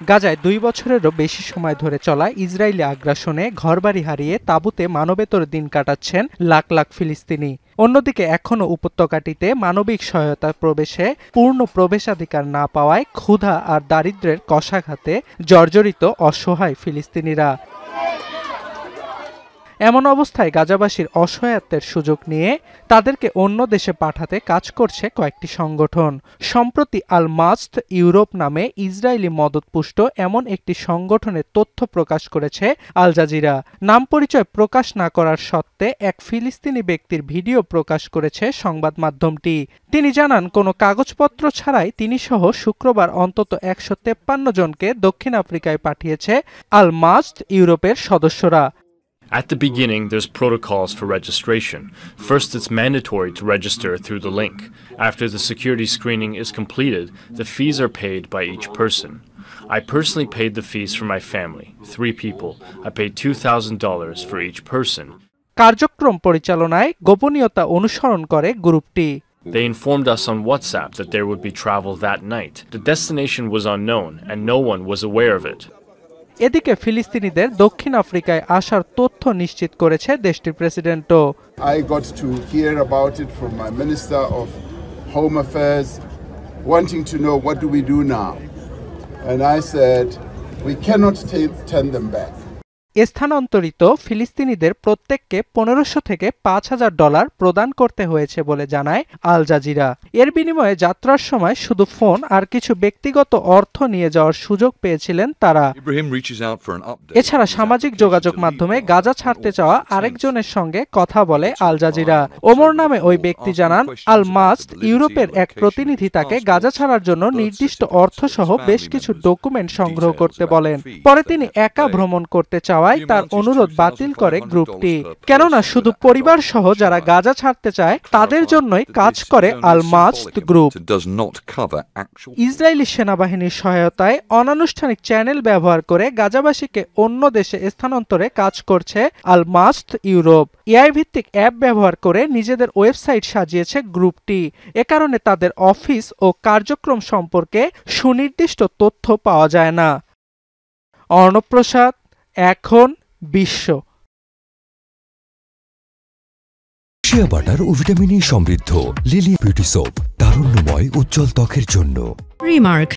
গাজায় ২ বছরেরও বেশি সময় ধরে চলা ইসরায়েলি আগ্রাসনে ঘরবাড়ি হারিয়ে তাঁবুতে মানবেতর দিন কাটাচ্ছেন লাখ লাখ ফিলিস্তিনি। অন্যদিকে এখনও উপত্যকাটিতে মানবিক সহায়তা প্রবেশে পূর্ণ প্রবেশাধিকার না পাওয়ায় ক্ষুধা আর দারিদ্র্যের কষাঘাতে জর্জরিত অসহায় ফিলিস্তিনিরা। এমন অবস্থায় গাজাবাসীর অসহায়ত্বের সুযোগ নিয়ে তাদেরকে অন্য দেশে পাঠাতে কাজ করছে কয়েকটি সংগঠন। সম্প্রতি আল মাস্ত ইউরোপ নামে ইসরায়েলি মদতপুষ্ট এমন একটি সংগঠনের তথ্য প্রকাশ করেছে আল জাজিরা। নাম পরিচয় প্রকাশ না করার সত্ত্বে এক ফিলিস্তিনি ব্যক্তির ভিডিও প্রকাশ করেছে সংবাদ মাধ্যমটি। তিনি জানান, কোনো কাগজপত্র ছাড়াই তিনি সহ শুক্রবার অন্তত ১৫৩ জনকে দক্ষিণ আফ্রিকায় পাঠিয়েছে আল মাস্ত ইউরোপের সদস্যরা। At the beginning, there's protocols for registration. First, it's mandatory to register through the link. After the security screening is completed, the fees are paid by each person. I personally paid the fees for my family, 3 people. I paid $2,000 for each person. কার্যক্রম পরিচালনায় গোপনীয়তা অনুসরণ করে গ্রুপটি। They informed us on WhatsApp that there would be travel that night. The destination was unknown and no one was aware of it. এদিকে ফিলিস্তিনিদের দক্ষিণ আফ্রিকায় আসার তথ্য নিশ্চিত করেছে দেশটির প্রেসিডেন্টও। I got to hear about it from my Minister of Home Affairs, wanting to know what do we do now. And I said, we cannot turn them back. স্থানান্তরিত ফিলিস্তিনিদের প্রত্যেককে $১৫০০ থেকে $৫,০০০ প্রদান করতে হয়েছে বলে জানায় আল জাজিরা। এর বিনিময়ে যাত্রার সময় শুধু ফোন আর কিছু ব্যক্তিগত অর্থ নিয়ে যাওয়ার সুযোগ পেয়েছিলেন তারা। এছাড়া সামাজিক যোগাযোগ মাধ্যমে গাজা ছাড়তে চাওয়া আরেকজনের সঙ্গে কথা বলে আল জাজিরা। ওমর নামে ওই ব্যক্তি জানান, আল মাস্ত ইউরোপের এক প্রতিনিধি তাকে গাজা ছাড়ার জন্য নির্দিষ্ট অর্থসহ বেশ কিছু ডকুমেন্ট সংগ্রহ করতে বলেন। পরে তিনি একা ভ্রমণ করতে চান তার অনুরোধ বাতিল করে গ্রুপটি। কেননা শুধু পরিবার সহ যারা গাজা ছাড়তে চায় তাদের জন্যই কাজ করে আল মাস্ত গ্রুপ। ইসরায়েলি সেনাবাহিনীর সহায়তায় অনানুষ্ঠানিক চ্যানেল ব্যবহার করে গাজাবাসীকে অন্য দেশে স্থানান্তরে কাজ করছে আল মাস্ত ইউরোপ। এআই ভিত্তিক অ্যাপ ব্যবহার করে নিজেদের ওয়েবসাইট সাজিয়েছে গ্রুপটি। এ কারণে তাদের অফিস ও কার্যক্রম সম্পর্কে সুনির্দিষ্ট তথ্য পাওয়া যায় না। অর্ণব প্রসাদ, এখন বিশ্ব। শিয়া বাটার ও ভিটামিন ই সমৃদ্ধ লিলি বিউটি সোপ, তারুণ্যময় উজ্জ্বল ত্বকের জন্য। রিমার্ক,